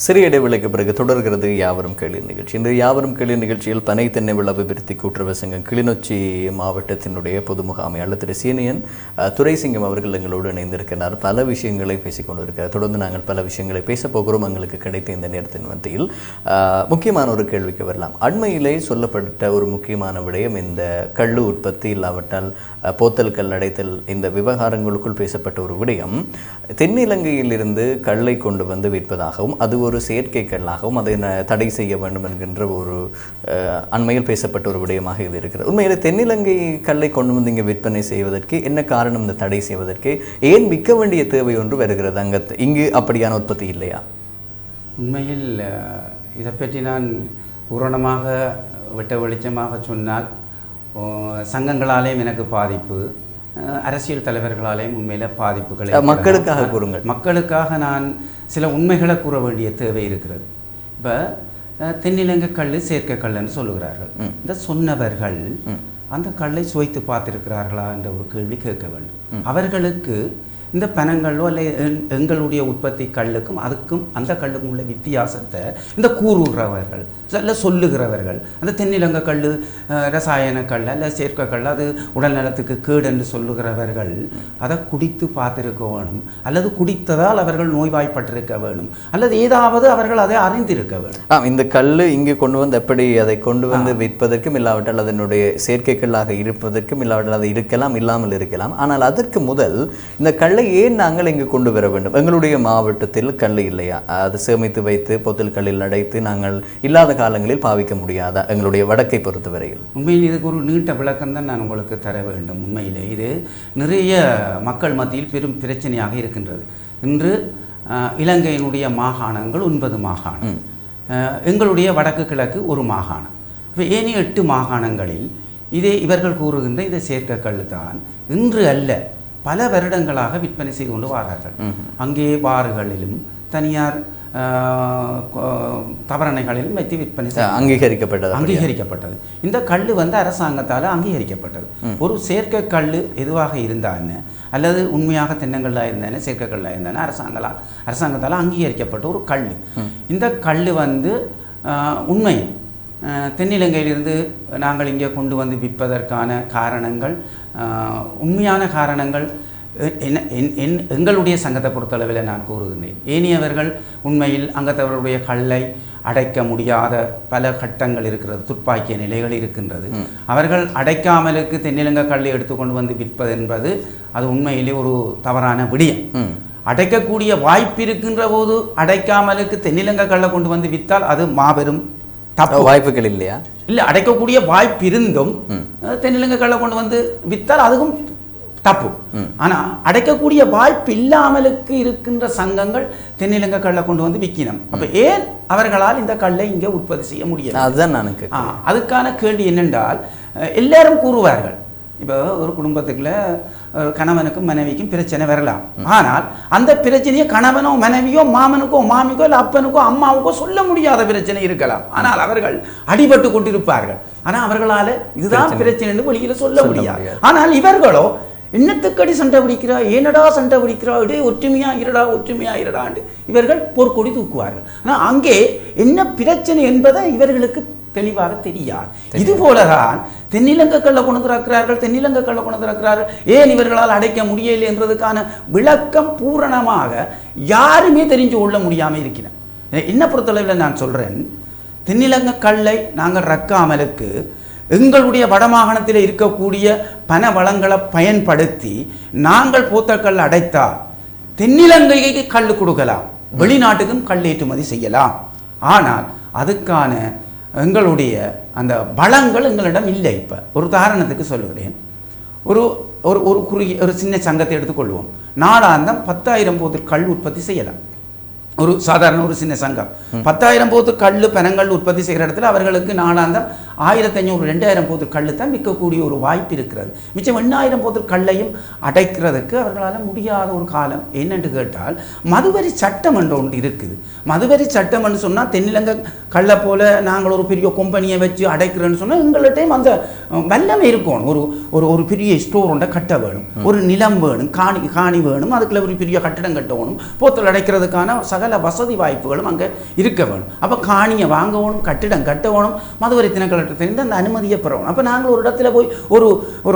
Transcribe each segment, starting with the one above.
சிறிய இடைவேளைக்கு பிறகு தொடர்கிறது யாவரும் கேள்வி நிகழ்ச்சி. இந்த யாவரும் கேள்வி நிகழ்ச்சியில் பனை தென்னை விழா அபிவிருத்தி கூட்டுறவு சங்கம் கிளிநொச்சி மாவட்டத்தினுடைய பொது முகாமை திரு சீனியன் துரைசிங்கம் அவர்கள் எங்களோடு இணைந்திருக்கிறார். பல விஷயங்களை பேசிக்கொண்டிருக்கிறார். தொடர்ந்து நாங்கள் பல விஷயங்களை பேசப் போகிறோம். எங்களுக்கு கிடைத்த இந்த நேரத்தின் மத்தியில் முக்கியமான ஒரு கேள்விக்கு வரலாம். அண்மையிலே சொல்லப்பட்ட ஒரு முக்கியமான விடயம் இந்த கள்ளு உற்பத்தி இல்லாவிட்டால் போத்தல் கல் அடைத்தல் இந்த விவகாரங்களுக்குள் பேசப்பட்ட ஒரு விடயம், தென்னிலங்கையிலிருந்து கல்லை கொண்டு வந்து விற்பதாகவும் அது ஒரு செயற்கை கல்லாகவும் அதை தடை செய்ய வேண்டும் என்கின்ற ஒரு அண்மையில் பேசப்பட்ட ஒரு விடயமாக இது இருக்கிறது. உண்மையில் தென்னிலங்கை கல்லை கொண்டு வந்து இங்கே விற்பனை செய்வதற்கு என்ன காரணம்? இந்த தடை செய்வதற்கு ஏன் விற்க வேண்டிய தேவை ஒன்று வருகிறது? இங்கு அப்படியான உற்பத்தி இல்லையா? உண்மையில் இதை பற்றி நான் பூரணமாக வெட்ட வெளிச்சமாக சொன்னால் சங்கங்களாலேயும் எனக்கு பாதிப்பு, அரசியல் தலைவர்களாலேயும் உண்மையில் பாதிப்புகளை மக்களுக்காக கூறுங்கள். மக்களுக்காக நான் சில உண்மைகளை கூற வேண்டிய தேவை இருக்கிறது. இப்போ தென்னிலங்கை கல் செயற்கை கல்லுன்னு சொல்லுகிறார்கள். இந்த சொன்னவர்கள் அந்த கல்லை சுவைத்து பார்த்திருக்கிறார்களா என்ற ஒரு கேள்வி கேட்க வேண்டும். அவர்களுக்கு இந்த பனங்களோ அல்ல எங்களுடைய உற்பத்தி கல்லுக்கும் அதுக்கும் அந்த கல்லுக்கும் உள்ள வித்தியாசத்தை இந்த கூறுகிறவர்கள் அல்ல சொல்லுகிறவர்கள், அந்த தென்னிலங்கை கல் ரசாயன கல் அல்ல செயற்கை கல் அது உடல் நலத்துக்கு கேடு என்று சொல்லுகிறவர்கள் அதை குடித்து பார்த்திருக்க வேணும், அல்லது குடித்ததால் அவர்கள் நோய்வாய்ப்பட்டிருக்க வேணும், அல்லது ஏதாவது அவர்கள் அதை அறிந்திருக்க வேணும். இந்த கல் இங்கே கொண்டு வந்து எப்படி அதை கொண்டு வந்து விற்பதற்கும் இல்லாவிட்டால் அதனுடைய செயற்கை கல்லாக இருப்பதற்கும் இல்லாவிட்டால் அதை இருக்கலாம் இல்லாமல் இருக்கலாம். ஆனால் அதற்கு முதல் இந்த கல்லை ஏன் நாங்கள் இங்கு கொண்டு வர வேண்டும்? எங்களுடைய மாவட்டத்தில் கல் இல்லையா? அது சேமித்து வைத்து பொத்தல் கல்லில் அடைத்து நாங்கள் இல்லாத காலங்களில் பாவிக்க முடியாதா? எங்களுடைய வடக்கை பொறுத்தவரையில் உண்மையில் இதுக்கு ஒரு நீண்ட விளக்கம் தான் நான் உங்களுக்கு தர வேண்டும். உண்மையிலே இது நிறைய மக்கள் மத்தியில் பெரும் பிரச்சனையாக இருக்கின்றது. இன்று இலங்கையினுடைய மாகாணங்கள் 9 மாகாணம், எங்களுடைய வடக்கு கிழக்கு ஒரு மாகாணம். இப்போ ஏனைய 8 மாகாணங்களில் இதே இவர்கள் கூறுகின்ற இந்த செயற்கை கல் தான் இன்று அல்ல பல வருடங்களாக விற்பனை செய்து கொண்டு வரார்கள். அங்கே பாறுகளிலும் தனியார் தவறணைகளிலும் வைத்து விற்பனை அங்கீகரிக்கப்பட்டது. இந்த கல் வந்து அரசாங்கத்தால் அங்கீகரிக்கப்பட்டது. ஒரு செயற்கை கல் எதுவாக இருந்தான்னு அல்லது உண்மையாக தென்னங்கள்லாக இருந்தானே செயற்கை கல்லாக இருந்தானே அரசாங்கத்தால் அங்கீகரிக்கப்பட்ட ஒரு கல். இந்த கல் வந்து உண்மையில் தென்னிலங்கையிலிருந்து நாங்கள் இங்கே கொண்டு வந்து விற்பதற்கான காரணங்கள், உண்மையான காரணங்கள் எங்களுடைய சங்கத்தை பொறுத்தளவில் நான் கூறுகின்றேன். ஏனியவர்கள் உண்மையில் அங்கத்தவர்களுடைய கல்லை அடைக்க முடியாத பல கட்டங்கள் இருக்கிறது, துப்பாக்கிய நிலைகள் இருக்கின்றது. அவர்கள் அடைக்காமலுக்கு தென்னிலங்கை கல்லை எடுத்துக்கொண்டு வந்து விற்பது என்பது அது உண்மையிலே ஒரு தவறான விடயம். அடைக்கக்கூடிய வாய்ப்பு இருக்கின்ற போது அடைக்காமலுக்கு தென்னிலங்கை கல்லை கொண்டு வந்து விற்றால் அது மாபெரும் தப்பு. வாய்ப்புகள் இல்லையா? இல்லை, அடைக்கக்கூடிய வாய்ப்பு இருந்தும் தென்னிலங்கை கல்லை கொண்டு வந்து விற்றால் அதுவும் தப்பு. ஆனால் அடைக்கக்கூடிய வாய்ப்பு இல்லாமலுக்கு இருக்கின்ற சங்கங்கள் தென்னிலங்கை கல்லை கொண்டு வந்து விற்கணும். அப்போ ஏன் அவர்களால் இந்த கல்லை இங்கே உற்பத்தி செய்ய முடியாது? அதுதான் நான் அதுக்கான கேள்வி என்னென்றால் எல்லாரும் கூறுவார்கள், இப்போ ஒரு குடும்பத்துக்குள்ள கணவனுக்கும் மனைவிக்கும் பிரச்சனை வரலாம். ஆனால் அந்த பிரச்சனையை கணவனோ மனைவியோ மாமனுக்கோ மாமிக்கோ இல்லை அப்பனுக்கோ அம்மாவுக்கோ சொல்ல முடியாத பிரச்சனை இருக்கலாம். ஆனால் அவர்கள் அடிபட்டு கொண்டிருப்பார்கள். ஆனால் அவர்களால் இதுதான் பிரச்சனை என்று வெளியில் சொல்ல முடியாது. ஆனால் இவர்களோ என்னத்துக்கடி சண்டை பிடிக்கிறா, ஏனடா சண்டை பிடிக்கிறா, இடே ஒற்றுமையா இருடாண்டு இவர்கள் போர்க்கொடி தூக்குவார்கள். ஆனால் அங்கே என்ன பிரச்சனை என்பதை இவர்களுக்கு தெளிவாக தெரியாது. இது போலதான் தென்னிலங்கை கல்லை கொண்டு திறக்கிறார்கள். ஏன் இவர்களால் அடைக்க முடியலை என்றதுக்கான விளக்கம் பூரணமாக யாருமே தெரிஞ்சு கொள்ள முடியாமல் இருக்கிறேன். என்ன பொறுத்தளவில் நான் சொல்றேன், தென்னிலங்கை கல்லை நாங்கள் ரக்காமலுக்கு எங்களுடைய வடமாகாணத்தில் இருக்கக்கூடிய பண வளங்களை பயன்படுத்தி நாங்கள் போத்தக்கல் அடைத்தால் தென்னிலங்கைக்கு கல் கொடுக்கலாம், வெளிநாட்டுக்கும் கல் ஏற்றுமதி செய்யலாம். ஆனால் அதுக்கான எங்களுடைய அந்த வளங்கள் எங்களிடம் இல்லை. இப்போ ஒரு உதாரணத்துக்கு சொல்லுகிறேன், ஒரு சின்ன சங்கத்தை எடுத்துக்கொள்வோம். நாளாந்தம் 10,000 போது கல் உற்பத்தி செய்யலாம். ஒரு சாதாரண ஒரு சின்ன சங்கம் 10,000 போது கல் பனங்கள் உற்பத்தி செய்கிற இடத்துல அவர்களுக்கு நாளாந்தம் 1,500-2,000 போது கல் தான் விற்கக்கூடிய ஒரு வாய்ப்பு இருக்கிறது. மிச்சம் 8,000 போது கல்லையும் அடைக்கிறதுக்கு அவர்களால் முடியாத ஒரு காலம் என்னென்று கேட்டால் மதுவரி சட்டம் என்று ஒன்று இருக்குது. மதுவரி சட்டம் என்று சொன்னால் தென்னிலங்கை கல்லை போல நாங்கள் ஒரு பெரிய கம்பெனியை வச்சு அடைக்கிறேன்னு சொன்னால் எங்கள்கிட்டையும் அந்த வல்லமை இருக்கணும். ஒரு பெரிய ஸ்டோர் ஒன்றை கட்ட வேணும், ஒரு நிலம் வேணும், காணி வேணும், அதுக்குள்ள ஒரு பெரிய கட்டடம் கட்டணும், போத்தல் அடைக்கிறதுக்கான சகல சகல வசதி வாய்ப்புகளும் அங்கே இருக்க வேணும். அப்போ காணியை வாங்கணும், கட்டிடம் கட்டணும், மதுவரி திணைக்களத்திலிருந்து அந்த அனுமதியை பெறணும். அப்போ நாங்கள் ஒரு இடத்துல போய் ஒரு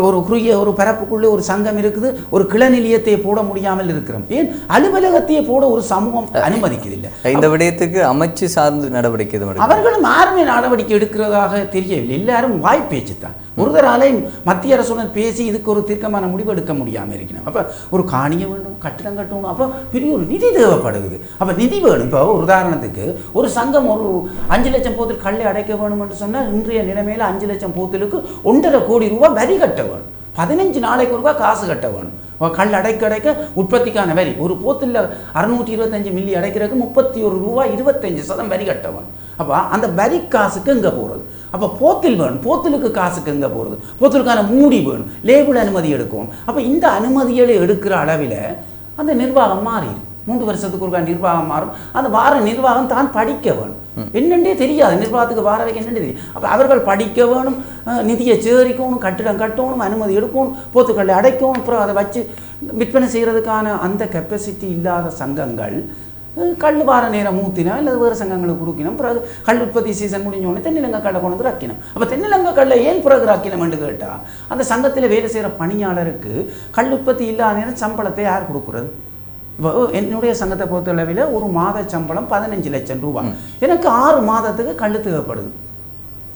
ஒரு குறுகிய ஒரு பரப்புக்குள்ளே ஒரு சங்கம் இருக்குது, ஒரு கிளநிலையத்தை போட முடியாமல் இருக்கிறோம். ஏன் அலுவலகத்தையே போட ஒரு சமூகம் அனுமதிக்குதில்லை. இந்த விடயத்துக்கு அமைச்சு சார்ந்து நடவடிக்கை அவர்களும் யாருமே நடவடிக்கை எடுக்கிறதாக தெரியவில்லை. எல்லாரும் வாய் பேச்சு தான். ஒருத்தராலையும் மத்திய அரசுடன் பேசி இதுக்கு ஒரு தீர்க்கமான முடிவு எடுக்க முடியாமல் இருக்கணும். அப்போ ஒரு காணியை வேண்டும், கட்டிடம் கட்டணும், அப்போ பெரிய ஒரு நிதி தேவைப்படுது. அப்போ நிதி வேணும். இப்போ ஒரு உதாரணத்துக்கு ஒரு சங்கம் ஒரு 5 லட்சம் போத்தில் கல்லை அடைக்க வேணும் என்று சொன்னால் இன்றைய நிலைமையில் 5 லட்சம் போத்தலுக்கு 1.5 கோடி ரூபாய் வரி கட்ட வேணும். 15 நாளைக்கு ரூபாய் காசு கட்ட வேணும். கல் அடைக்க உற்பத்திக்கான வரி ஒரு போத்தில் 625 மில்லி அடைக்கிறதுக்கு 31 ரூபாய் 25% வரி கட்ட வேணும். அப்போ அந்த வரி காசுக்கு எங்கே போகிறது? அப்போ போத்தில் வேணும், போத்தலுக்கு காசுக்கு எங்கே போகிறது? போத்தலுக்கான மூடி வேணும், லேபிள் அனுமதி எடுக்கணும். அப்போ இந்த அனுமதிகளை எடுக்கிற அளவில் அந்த நிர்வாகம் மாறிடும். 3 வருஷத்துக்கு ஒரு நிர்வாகம் மாறும். அந்த வார நிர்வாகம் தான் படிக்க வேணும். என்னென்றே தெரியாது, நிர்வாகத்துக்கு வார வைக்க என்னென்று தெரியும். அப்போ அவர்கள் படிக்க வேணும், நிதியை சேகரிக்கணும், கட்டிடம் கட்டணும், அனுமதி எடுக்கணும், போத்துக்களை அடைக்கணும், அப்புறம் அதை வச்சு விற்பனை செய்கிறதுக்கான அந்த கெப்பாசிட்டி இல்லாத சங்கங்கள் கல் வார நேரம் ஊற்றினா இல்லை வேறு சங்கங்களுக்கு கொடுக்கணும். பிறகு கல் உற்பத்தி சீசன் முடிஞ்சோடனே தென்னிலங்கை கல்லை கொண்டு வந்து ரக்கினம். அப்போ தென்னிலங்கை கல்லை ஏன் பிறகு ரக்கினம் என்று கேட்டால் அந்த சங்கத்தில் வேலை செய்கிற பணியாளருக்கு கல் உற்பத்தி இல்லாத நேரம் சம்பளத்தை யார் கொடுக்குறது? இப்போ என்னுடைய சங்கத்தை பொறுத்தளவில் ஒரு மாத சம்பளம் 15 லட்சம் ரூபாய். எனக்கு 6 மாதத்துக்கு கல் தேவைப்படுது.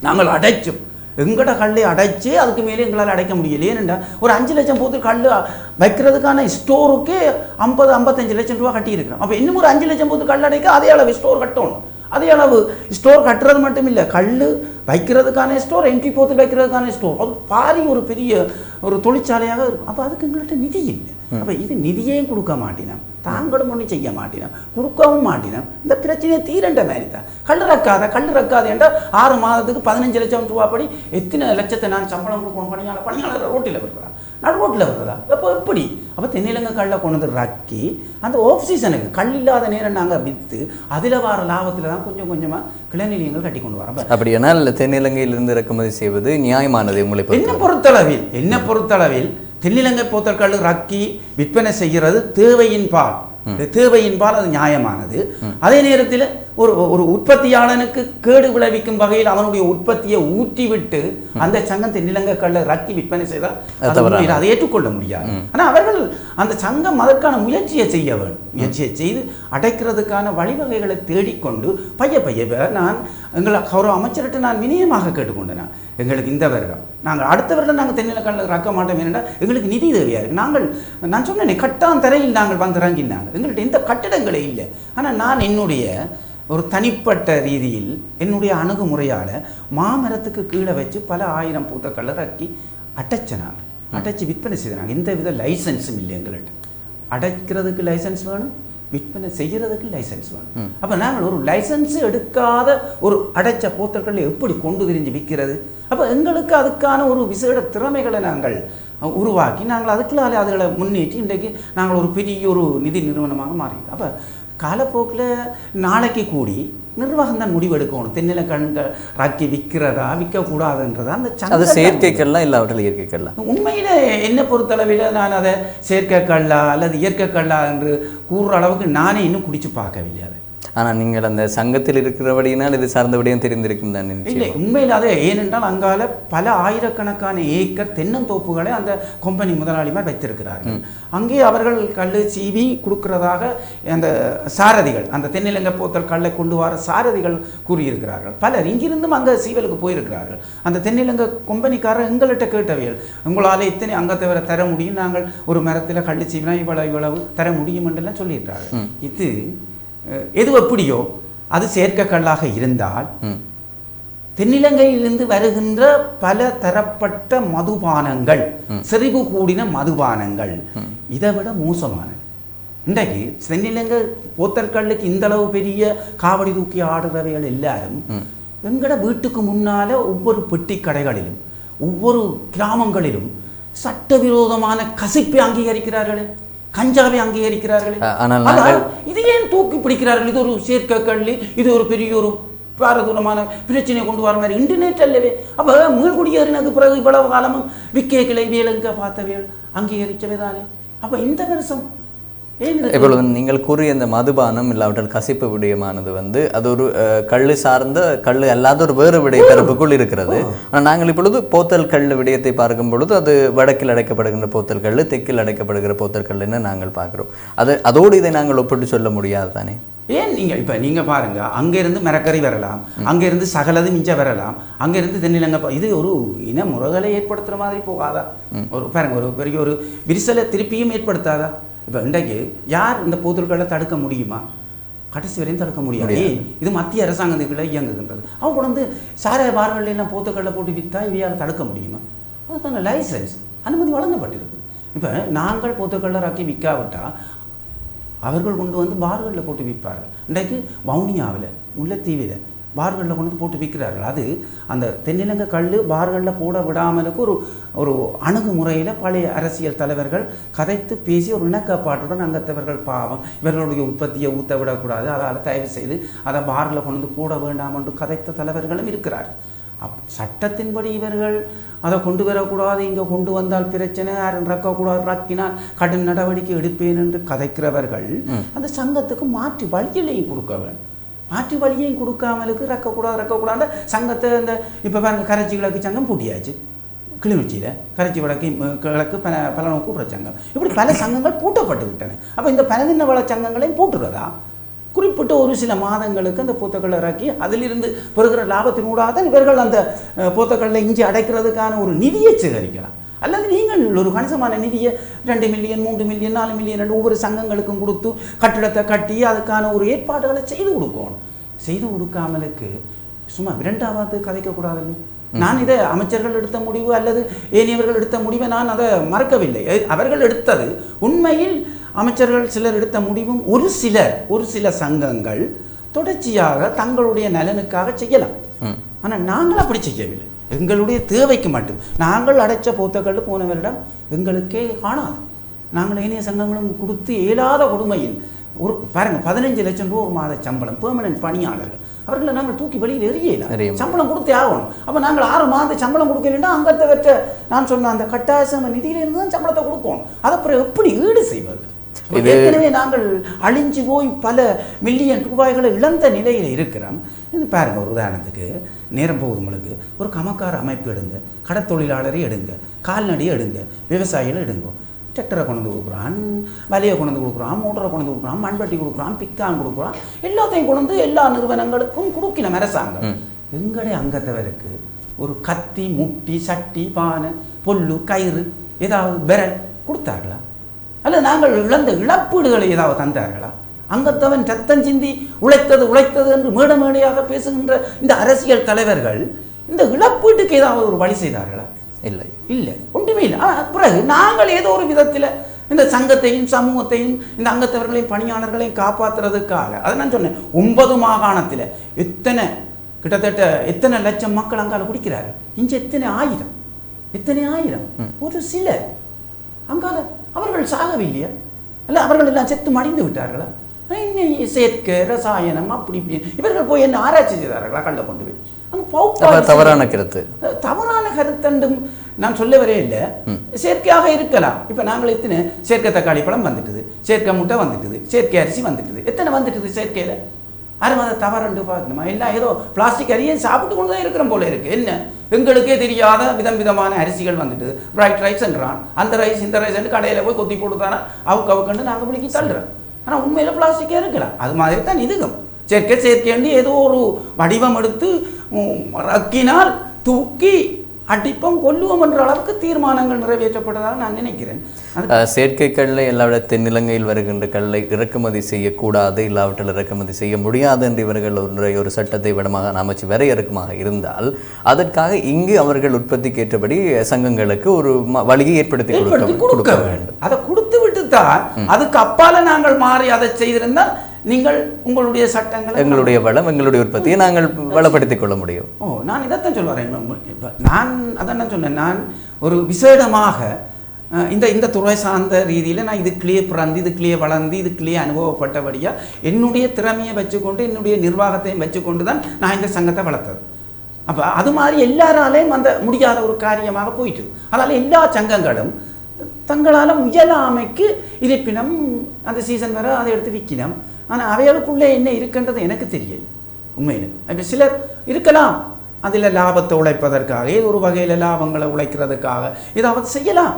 நாங்கள் அடைச்சோம், எங்கட கல்லை அடைச்சி அதுக்கு மேலே எங்களால் அடைக்க முடியல. ஏனென்றா ஒரு 5 லட்சம் போத்து கல் வைக்கிறதுக்கான ஸ்டோருக்கே 50-55 லட்சம் ரூபா கட்டியிருக்கிறோம். அப்போ இன்னும் ஒரு 5 லட்சம் போத்து கல் அடைக்க அதே அளவு ஸ்டோர் கட்டணும். அதே அளவு ஸ்டோர் கட்டுறது மட்டும் இல்லை, கல் வைக்கிறதுக்கான ஸ்டோர், எம்டி போத்து வைக்கிறதுக்கான ஸ்டோர், அது பாரி ஒரு பெரிய ஒரு தொழிற்சாலையாக இருக்கும். அப்போ அதுக்கு எங்கள்கிட்ட நிதி இல்லை. அப்போ இது நிதியையும் கொடுக்க மாட்டினோம், தாங்களும் ஒன்றும் செய்ய மாட்டினோம், கொடுக்கவும் மாட்டினோம். இந்த பிரச்சனையை தீரண்ட மாதிரி தான். கல் ரக்காத என்றால் 6 மாதத்துக்கு 15 லட்சம் ரூபா படி எத்தனை லட்சத்தை நான் சம்பளம் கொடுக்கணும்? பணியாளர் ரோட்டில் வருவதா, நடு ரோட்டில் வருவதா? அப்போ எப்படி? அப்போ தென்னிலங்கை கல்லை கொண்டு வந்து ரக்கி அந்த ஆஃப் சீசனுக்கு கல் இல்லாத நேரம் நாங்கள் விற்று அதில் வர லாபத்தில் தான் கொஞ்சம் கொஞ்சமாக கிளநிலையங்கள் கட்டி கொண்டு வரோம். அப்படியானால் தென்னிலங்கையிலிருந்து இறக்குமதி செய்வது நியாயமானது உங்களை என்ன பொறுத்தளவில் தென்னிலங்கை போத்தல் கல் ரக்கி விற்பனை செய்கிறது தேவையின் பால் அது நியாயமானது. அதே நேரத்தில் ஒரு உற்பத்தியாளனுக்கு கேடு விளைவிக்கும் வகையில் அவனுடைய உற்பத்தியை ஊற்றிவிட்டு அந்த சங்கம் தென்னிலங்கை கல்லை ரக்கி விற்பனை செய்தால் அதை ஏற்றுக்கொள்ள முடியாது. ஆனால் அவர்கள் அந்த சங்கம் அதற்கான முயற்சியை செய்ய வேண்டும். முயற்சியை செய்து அடைக்கிறதுக்கான வழிவகைகளை தேடிக்கொண்டு பைய நான் எங்கள் கௌரவ அமைச்சர்கிட்ட நான் வினயமாக கேட்டுக்கொண்டேன். எங்களுக்கு இந்த வருடம் நாங்கள் அடுத்த வருடம் நாங்கள் தென்னிலங்கை கல்லை ரக்க மாட்டோம். ஏனென்றால் எங்களுக்கு நிதி தேவையாக இருக்குது. நான் சொன்னேன், கட்டான் தரையில் நாங்கள் வந்து இறங்கினாங்க, எங்கள்கிட்ட எந்த கட்டிடங்களே இல்லை. ஆனால் நான் என்னுடைய ஒரு தனிப்பட்ட ரீதியில் என்னுடைய அணுகுமுறையால் மாமரத்துக்கு கீழே வச்சு பல 1000 பூத்த கல்லை ரக்கி அடைச்சி விற்பனை செய்தாங்க. எந்த வித லைசன்ஸும் இல்லை எங்கள்கிட்ட. அடைக்கிறதுக்கு லைசன்ஸ் வேணும், விற்பனை செய்கிறதுக்கு லைசன்ஸ் வேணும். அப்போ நாங்கள் ஒரு லைசன்ஸ் எடுக்காத ஒரு அடைச்ச போத்தல்களை எப்படி கொண்டு திரிஞ்சு விற்கிறது? அப்போ எங்களுக்கு அதுக்கான ஒரு விசேட திறமைகளை நாங்கள் உருவாக்கி நாங்கள் அதுக்குள்ளாலே அதுகளை முன்னேற்றி இன்றைக்கு நாங்கள் ஒரு பெரிய ஒரு நிதி நிறுவனமாக மாறிடுறோம். அப்போ காலப்போக்கில் நாளைக்கு கூடி நிர்வாகம் தான் முடிவெடுக்கணும். தென்னிலங்கை கண்கள் ராக்கி விற்கிறதா விற்கக்கூடாதுன்றதா அந்த அது செயற்கைக்கல்லாம் இல்லை, அவர்கள் இயற்கைக்கல்லாம். உண்மையில் என்னை பொறுத்தளவில் நான் அதை செயற்கைக்கல்லா அல்லது இயற்கைக்கல்லா என்று கூறுற அளவுக்கு நானே இன்னும் குடிச்சு பார்க்கவில்லை. அதை ஆனால் நீங்கள் அந்த சங்கத்தில் இருக்கிறபடியினால் இது சார்ந்தபடியும் தெரிந்திருக்கும் தான். இல்லை, உண்மையில் அது ஏனென்றால் அங்கால பல ஆயிரக்கணக்கான ஏக்கர் தென்னந்தோப்புகளை அந்த கம்பெனி முதலாளிமார் வைத்திருக்கிறார்கள். அங்கே அவர்கள் கல் சீவி கொடுக்கிறதாக அந்த சாரதிகள், அந்த தென்னிலங்கை போத்தல் கல்லை கொண்டு வர சாரதிகள் கூறியிருக்கிறார்கள். பலர் இங்கிருந்தும் அங்கே சீவலுக்கு போயிருக்கிறார்கள். அந்த தென்னிலங்கை கம்பெனிக்காரர் எங்கள்கிட்ட கேட்டவைகள், உங்களால் இத்தனை அங்கத்தை வர தர முடியும், நாங்கள் ஒரு மரத்தில் கல் சீவினா இவ்வளவு தர முடியும் என்றெல்லாம் சொல்லியிருக்கிறார்கள். இது எது எப்படியோ அது செயற்கைக்கல்லாக இருந்தால் தென்னிலங்கையிலிருந்து வருகின்ற பல தரப்பட்ட மதுபானங்கள், செறிவு கூடின மதுபானங்கள் இதை விட மோசமானது. இன்றைக்கு தென்னிலங்கை போத்தற்கல்லுக்கு இந்த அளவு பெரிய காவடி தூக்கி ஆடுறவைகள் எல்லாரும் எங்கட வீட்டுக்கு முன்னால ஒவ்வொரு பெட்டி கடைகளிலும் ஒவ்வொரு கிராமங்களிலும் சட்டவிரோதமான கசிப்பை அங்கீகரிக்கிறார்களே, கஞ்சாவை அங்கீகரிக்கிறார்கள். ஆனால் இது ஏன் தூக்கி பிடிக்கிறார்கள்? இது ஒரு செயற்கை கல்வி, இது ஒரு பெரிய ஒரு பாரதூரமான பிரச்சனையை கொண்டு வர மாதிரி இன்டர்நெட் அல்லவே. அப்போ மீள்குடியேறினது பிறகு இவ்வளவு காலமும் விக்கே கிளை வேலுங்க பார்த்தவைகள் அங்கீகரிக்கவே தானே. அப்போ இந்த வருஷம் இப்பொழுது நீங்கள் கூறிய இந்த மதுபானம் இல்லாவிட்டால் கசிப்பு விடயமானது வந்து அது ஒரு கல் சார்ந்த கல் அல்லாத ஒரு வேறு விடய பரப்புக்குள் இருக்கிறது. ஆனால் நாங்கள் இப்பொழுது போத்தல் கல் விடயத்தை பார்க்கும் பொழுது அது வடக்கில் அடைக்கப்படுகின்ற போத்தல் கல், தெற்கில் அடைக்கப்படுகிற போத்தல் கல்லுன்னு நாங்கள் பார்க்குறோம். அதோடு இதை நாங்கள் ஒப்பிட்டு சொல்ல முடியாது தானே? ஏன் நீங்கள் பாருங்கள், அங்கேருந்து மரக்கறி வரலாம், அங்கேருந்து சகலது மிஞ்ச வரலாம், அங்கேருந்து தென்னிலங்கை இது ஒரு இன முறைகளை ஏற்படுத்துகிற மாதிரி போகாதா? ஒரு பாருங்க, ஒரு பெரிய ஒரு விரிசலை திருப்பியும் ஏற்படுத்தாதா? இப்போ இன்றைக்கு யார் இந்த போத்தல்களை தடுக்க முடியுமா? கடைசி வரையும் தடுக்க முடியாது. இது மத்திய அரசாங்கத்துக்குள்ளே இயங்குகின்றது. அவங்க வந்து சாராய பார்கள் எல்லாம் போத்தல்களை போட்டு விற்றா இவையால் தடுக்க முடியுமா? அதுக்கான லைசன்ஸ் அனுமதி வழங்கப்பட்டிருக்கு. இப்போ நாங்கள் போத்தல்களை ராக்கி விற்காவிட்டால் அவர்கள் கொண்டு வந்து பார்களில் போட்டு விற்பார்கள். இன்றைக்கு வவுனியாவில் முல்லைத்தீவில் பார்களில் கொண்டு வந்து போட்டு விற்கிறார்கள். அது அந்த தென்னிலங்கை கல் பார்களில் போட விடாமலுக்கு ஒரு அணுகுமுறையில் பழைய அரசியல் தலைவர்கள் கதைத்து பேசி ஒரு இணக்கப்பாட்டுடன் அங்கத்தவர்கள் பாவம் இவர்களுடைய உற்பத்தியை ஊற்ற விடக்கூடாது, அதால் தயவு செய்து அதை பாரில் கொண்டு வந்து போட வேண்டாம் என்று கதைத்த தலைவர்களும் இருக்கிறார். சட்டத்தின்படி இவர்கள் அதை கொண்டு வரக்கூடாது, இங்கே கொண்டு வந்தால் பிரச்சனை, யாரும் ரக்கக்கூடாது, ரக்கினால் கடும் நடவடிக்கை எடுப்பேன் என்று கதைக்கிறவர்கள் அந்த சங்கத்துக்கு மாற்றி வழிகளையும் கொடுக்க வேண்டும். மாற்றி வழியையும் கொடுக்காமலுக்கு ரக்கக்கூடாது சங்கத்தை இந்த இப்போ பாருங்கள், கரைச்சி கிழக்கு சங்கம் பூட்டியாச்சு. கிளிநொச்சியில் கரைச்சி கிழக்கு பல கூட்டுற சங்கம், இப்படி பல சங்கங்கள் பூட்டப்பட்டு விட்டன. அப்போ இந்த பலதின வள சங்கங்களையும் பூட்டுறதா? குறிப்பிட்ட ஒரு சில மாதங்களுக்கு அந்த போத்தக்களை இறக்கி அதிலிருந்து பெறுகிற லாபத்தினூடாக தான் இவர்கள் அந்த போத்தக்களை இஞ்சி அடைக்கிறதுக்கான ஒரு நிதியை சேகரிக்கலாம். அல்லது நீங்கள் ஒரு கணிசமான நிதியை 2 மில்லியன் 3 மில்லியன் 4 மில்லியன் ஒவ்வொரு சங்கங்களுக்கும் கொடுத்து கட்டிடத்தை கட்டி அதுக்கான ஒரு ஏற்பாடுகளை செய்து கொடுக்கணும். செய்து கொடுக்காமலுக்கு சும்மா இரண்டாவது கதைக்கக்கூடாதுன்னு நான் இதை அமைச்சர்கள் எடுத்த முடிவு அல்லது ஏனியவர்கள் எடுத்த முடிவை நான் அதை மறக்கவில்லை. அவர்கள் எடுத்தது உண்மையில் அமைச்சர்கள் சிலர் எடுத்த முடிவும் ஒரு சில சங்கங்கள் தொடர்ச்சியாக தங்களுடைய நலனுக்காக செய்யலாம். ஆனால் நாங்கள் அப்படி செய்யவில்லை. எங்களுடைய தேவைக்கு மட்டும் நாங்கள் அடைச்ச போத்தக்கள் போன வருடம் எங்களுக்கே காணாது. நாங்கள் ஏனைய சங்கங்களும் கொடுத்து இயலாத கொடுமையில் ஒரு பாருங்க 15 லட்சம் ரூபா ஒரு மாத சம்பளம் பெர்மனன்ட் பணியாளர்கள், அவர்களை நாங்கள் தூக்கி வெளியில் எறியலாம். சம்பளம் கொடுத்தே ஆகணும். அப்போ நாங்கள் 6 மாத சம்பளம் கொடுக்கலன்னா அங்கத்தை வெற்ற நான் சொன்ன அந்த கட்டாய நிதியிலிருந்து தான் சம்பளத்தை கொடுக்கணும். அதை அப்புறம் எப்படி ஈடு செய்வது? ஏற்கனவே நாங்கள் அழிஞ்சு போய் பல மில்லியன் ரூபாய்களை இழந்த நிலையில் இருக்கிறோம். இது பாருங்க, ஒரு உதாரணத்துக்கு நேரம் போகுது உங்களுக்கு, ஒரு கமக்கார அமைப்பு எடுங்க, கடத்தொழிலாளரை எடுங்க, கால்நடையை எடுங்க, விவசாயிகளை எடுங்க. டிராக்டரை கொண்டு வந்து கொடுக்குறான், வலையை கொண்டு வந்து கொடுக்குறான், மோட்டரை கொண்டு வந்து கொடுக்குறான், மண்வெட்டி கொடுக்குறான், பிக்கான் கொடுக்குறான், எல்லாத்தையும் கொண்டு வந்து எல்லா நிறுவனங்களுக்கும் கொடுக்கணும் அரசாங்கம். எங்களுடைய அங்கத்தவருக்கு ஒரு கத்தி, முட்டி, சட்டி, பானை, பொல்லு, கயிறு, ஏதாவது பெரல் கொடுத்தார்களா? அல்ல நாங்கள் இழந்த இழப்பீடுகளை ஏதாவது தந்தார்களா? அங்கத்தவன் ரத்தம் சிந்தி உழைத்தது என்று மேடையாக பேசுகின்ற இந்த அரசியல் தலைவர்கள் இந்த இழப்பீட்டுக்கு ஏதாவது ஒரு வழி செய்தார்களா? இல்லை, ஒன்றுமே இல்லை. பிறகு நாங்கள் ஏதோ ஒரு விதத்தில் இந்த சங்கத்தையும் சமூகத்தையும் இந்த அங்கத்தவர்களையும் பணியாளர்களையும் காப்பாற்றுறதுக்காக அதை நான் சொன்னேன். 9 மாகாணத்தில் கிட்டத்தட்ட எத்தனை லட்சம் மக்கள் அங்கால குடிக்கிறார்கள். இங்கே எத்தனை ஆயிரம் ஒரு சில அங்கால அவர்கள் சாகவில்லையா? அல்ல அவர்கள் எல்லாம் செத்து மடிந்து விட்டார்களா? செயற்கை ரசாயனம் அப்படி இப்படி இவர்கள் போய் என்ன ஆராய்ச்சி செய்தார்களா? கள்ள கொண்டு போய் அங்கே தவறான கருத்தண்டும் நான் சொல்ல வரே இல்லை. செயற்கையாக இருக்கலாம். இப்போ நாங்கள் எத்தனை செயற்கை தக்காளி பழம் வந்துட்டுது, செயற்கை முட்டை வந்துட்டுது, செயற்கை அரிசி வந்துட்டுது, எத்தனை வந்துட்டுது செயற்கையில்? யாரும் அதை தவறுண்டு பார்க்கணுமா? எல்லாம் ஏதோ பிளாஸ்டிக் அரியை சாப்பிட்டு கொண்டு தான் இருக்கிற போல இருக்கு. என்ன எங்களுக்கே தெரியாத விதமான அரிசிகள் வந்துட்டு பிரைட் ரைஸ்ன்றான், அந்த ரைஸ் இந்த ரைஸ் கடையில் போய் கொத்தி போட்டு தானே அவுக்கண்டு நாங்கள் விളിக்கி தள்ளுறோம். ஆனால் உண்மையில் பிளாஸ்டிக்கே இருக்கலாம். அது மாதிரி தான் இதுக்கும் செயற்கை ஏதோ ஒரு வடிவம் எடுத்து ரக்கினால் தூக்கி அடிப்பம் கொல்லுவோம் என்ற அளவுக்கு தீர்மானங்கள் நிறைவேற்றப்பட்டதாக நான் நினைக்கிறேன். செயற்கை கல்லை எல்லாவிட தென்னிலங்கையில் வருகின்ற கல்லை இறக்குமதி செய்யக்கூடாது, இல்லாவிட்டால் இறக்குமதி செய்ய முடியாது என்று இவர்கள் ஒரு சட்டத்தை விடமாக அமைச்சு வரையறுக்குமாக இருந்தால் அதற்காக இங்கு அவர்கள் உற்பத்திக்கு ஏற்றபடி சங்கங்களுக்கு ஒரு வழியை ஏற்படுத்தி கொடுக்க வேண்டும். அதை கொடுத்து விட்டு தான் அதுக்கு அப்பால நாங்கள் மாறி அதை செய்திருந்தால் நீங்கள் உங்களுடைய சட்டங்கள் எங்களுடைய வளம் எங்களுடைய உற்பத்தியை நாங்கள் வளப்படுத்திக் கொள்ள முடியும். நான் இதைத்தான் சொல்லுவேன். நான் அதான் சொன்னேன், நான் ஒரு விசேடமாக இந்த துறை சார்ந்த ரீதியில் நான் இதுக்குள்ளேயே பிறந்து இதுக்குள்ளேயே வளர்ந்து இதுக்குள்ளேயே அனுபவப்பட்டபடியாக என்னுடைய திறமையை வச்சுக்கொண்டு என்னுடைய நிர்வாகத்தையும் வச்சுக்கொண்டு தான் நான் இந்த சங்கத்தை வளர்த்தது. அப்போ அது மாதிரி எல்லாராலையும் அந்த முடியாத ஒரு காரியமாக போயிட்டு அதனால் எல்லா சங்கங்களும் தங்களால் முயலாமைக்கு இருப்பினும் அந்த சீசன் வர அதை எடுத்து விற்கணும். ஆனால் அவைகளுக்குள்ளே என்ன இருக்குன்றது எனக்கு தெரியல உண்மையில். இப்போ சிலர் இருக்கலாம் அதில் லாபத்தை உழைப்பதற்காக, ஏதோ ஒரு வகையில் லாபங்களை உழைக்கிறதுக்காக ஏதாவது செய்யலாம்,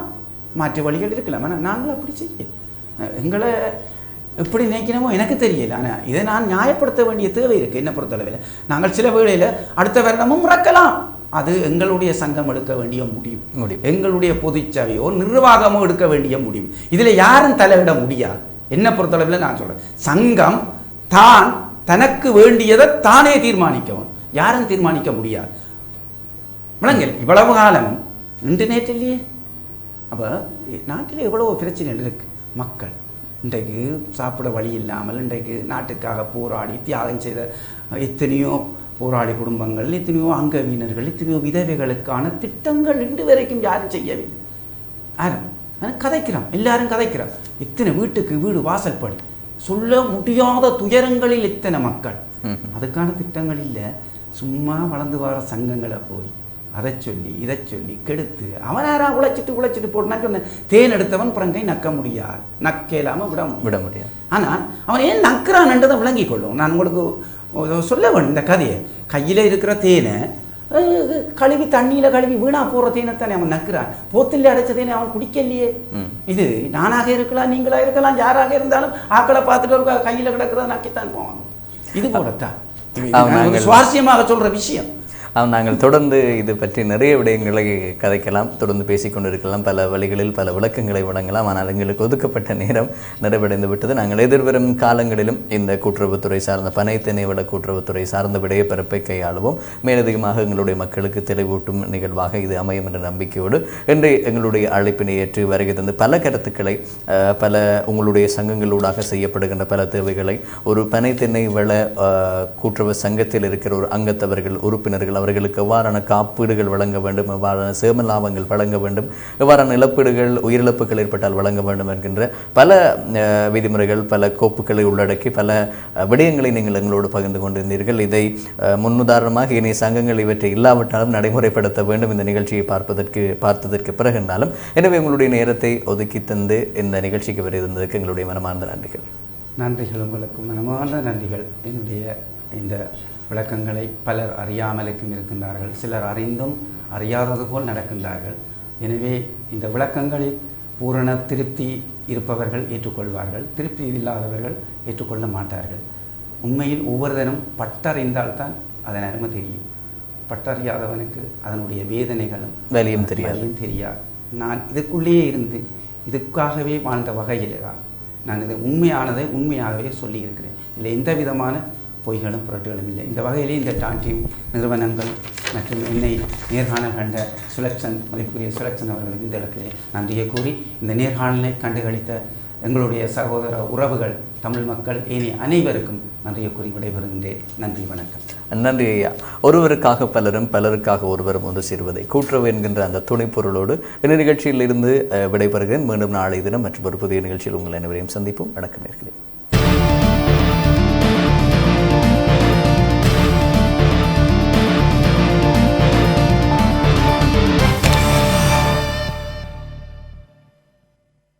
மாற்று வழிகள் இருக்கலாம். ஆனால் நாங்கள் அப்படி செய்ய எங்களை எப்படி நினைக்கணுமோ எனக்கு தெரியல. ஆனால் இதை நான் நியாயப்படுத்த வேண்டிய தேவை இருக்குது. என்ன பொறுத்தளவில் நாங்கள் சில வேளையில் அடுத்த வருடமும் இறக்கலாம். அது எங்களுடைய சங்கம் எடுக்க வேண்டிய முடிவு, எங்களுடைய பொதுச்சபையோ நிர்வாகமோ எடுக்க வேண்டிய முடிவு. இதில் யாரும் தலையிட முடியாது. என்ன பொறுத்தளவில் நான் சொல்கிறேன், சங்கம் தான் தனக்கு வேண்டியதை தானே தீர்மானிக்கவும், யாரும் தீர்மானிக்க முடியாது. விளங்கல் இவ்வளவு காலமும் இன்று நேற்று இல்லையே. அப்போ நாட்டில் எவ்வளோ பிரச்சனைகள் இருக்குது. மக்கள் இன்றைக்கு சாப்பிட வழி இல்லாமல் இன்றைக்கு நாட்டுக்காக போராடி தியாகம் செய்த எத்தனையோ போராளி குடும்பங்கள், எத்தனையோ அங்கவீனர்கள், எத்தனையோ விதவைகளுக்கான திட்டங்கள் இன்று வரைக்கும் யாரும் செய்யவில்லை. யாரும் கதைக்கிறோம், எல்லாரும் கதைக்கிறோம். இத்தனை வீட்டுக்கு வீடு வாசல் படி, சொல்ல முடியாத துயரங்களில் இத்தனை மக்கள், அதுக்கான திட்டங்கள் இல்லை. சும்மா வளர்ந்து வர சங்கங்களை போய் அதை சொல்லி இதை சொல்லி கெடுத்து அவனாரா உழைச்சிட்டு போட்டு நான் சொன்னேன், தேன் எடுத்தவன் புறங்கை நக்க முடியாது, நக்க இல்லாமல் விட முடியாது. ஆனால் அவன் ஏன் நக்கிறான்ன்றதை விளங்கி கொள்ளும். நான் உங்களுக்கு சொல்ல வேணும் இந்த கதையை. கையில் இருக்கிற தேனை கழுவி தண்ணியில் கழுவி வீணா போடுற தேனைத்தானே அவன் நக்கிறான். போத்தில் அடைச்ச தேனை அவன் குடிக்கலையே. இது நானாக இருக்கலாம், நீங்களாக இருக்கலாம், யாராக இருந்தாலும் ஆக்களை பார்த்துட்டு ஒரு கையில் கிடக்கிறத நக்கித்தான் போவாங்க. இது போலத்தான் சுவாரஸ்யமாக சொல்கிற விஷயம். நாங்கள் தொடர்ந்து இது பற்றி நிறைய விடயங்களை கதைக்கலாம், தொடர்ந்து பேசிக்கொண்டிருக்கலாம், பல வழிகளில் பல விளக்கங்களை வழங்கலாம். ஆனால் எங்களுக்கு ஒதுக்கப்பட்ட நேரம் நிறைவடைந்து விட்டது. நாங்கள் எதிர்வரும் காலங்களிலும் இந்த கூட்டுறவுத்துறை சார்ந்த பனைத்தென்னை வள கூட்டுறவுத்துறை சார்ந்த விடயப்பரப்பை கையாளுவோம். மேலதிகமாக எங்களுடைய மக்களுக்கு தெளிவூட்டும் நிகழ்வாக இது அமையும் என்ற நம்பிக்கையோடு இன்று எங்களுடைய அழைப்பினை ஏற்று வருகை தந்து பல கருத்துக்களை, பல உங்களுடைய சங்கங்களூடாக செய்யப்படுகின்ற பல தேவைகளை ஒரு பனைத்தென்னை வள கூட்டுறவு சங்கத்தில் இருக்கிற ஒரு அங்கத்தவர்கள், உறுப்பினர்கள், அவர்களுக்கு எவ்வாறான காப்பீடுகள் வழங்க வேண்டும், எவ்வாறான சேம லாபங்கள் வழங்க வேண்டும், எவ்வாறான இழப்பீடுகள், உயிரிழப்புகள் ஏற்பட்டால் வழங்க வேண்டும் என்கின்ற பல விதிமுறைகள், பல கோப்புகளை உள்ளடக்கி பல விடயங்களை நீங்கள் எங்களோடு பகிர்ந்து கொண்டிருந்தீர்கள். இதை முன்னுதாரணமாக இனி சங்கங்கள் இவற்றை இல்லாவிட்டாலும் நடைமுறைப்படுத்த வேண்டும் இந்த நிகழ்ச்சியை பார்த்ததற்கு பிறகுனாலும். எனவே உங்களுடைய நேரத்தை ஒதுக்கி தந்து இந்த நிகழ்ச்சிக்கு வருவதற்கு எங்களுடைய மனமார்ந்த நன்றிகள். நன்றிகள், உங்களுக்கு மனமார்ந்த நன்றிகள். என்னுடைய இந்த விளக்கங்களை பலர் அறியாமலுக்கும் இருக்கின்றார்கள், சிலர் அறிந்தும் அறியாதது போல் நடக்கின்றார்கள். எனவே இந்த விளக்கங்களில் பூரண திருப்தி இருப்பவர்கள் ஏற்றுக்கொள்வார்கள், திருப்தி இல்லாதவர்கள் ஏற்றுக்கொள்ள மாட்டார்கள். உண்மையில் ஒவ்வொருத்தரும் பட்டறிந்தால்தான் அதன் அருமை தெரியும். பட்டறியாதவனுக்கு அதனுடைய வேதனைகளும் வேலையும் தெரியாது. நான் இதுக்குள்ளேயே இருந்து இதுக்காகவே வாழ்ந்த வகையில் தான் நான் இது உண்மையானதை உண்மையாகவே சொல்லியிருக்கிறேன். இதில் எந்த விதமான பொய்களும் புரட்டுகளும் இல்லை. இந்த வகையிலே இந்த டான்டீம் நிறுவனங்கள் மற்றும் என்னை நேர்காணல் கண்ட சுலக்ஷன், மதிப்புக்குரிய சுலக்ஷன் அவர்களுக்கு இந்த இடத்திலே நன்றியை கூறி, இந்த நேர்காணலை கண்டுகளித்த எங்களுடைய சகோதர உறவுகள், தமிழ் மக்கள், ஏனைய அனைவருக்கும் நன்றியை கூறி விடைபெறுகின்றேன். நன்றி, வணக்கம். நன்றி ஐயா. ஒருவருக்காக பலரும், பலருக்காக ஒருவரும் ஒன்று சேருவதை கூட்டுறவு என்கின்ற அந்த துணைப்பொருளோடு இந்த நிகழ்ச்சியில் இருந்து விடைபெறுகிறேன். மீண்டும் நாளை தினம் மற்றும் ஒரு புதிய நிகழ்ச்சியில் உங்கள் அனைவரையும் சந்திப்போம். வணக்கம் நேயர்களே.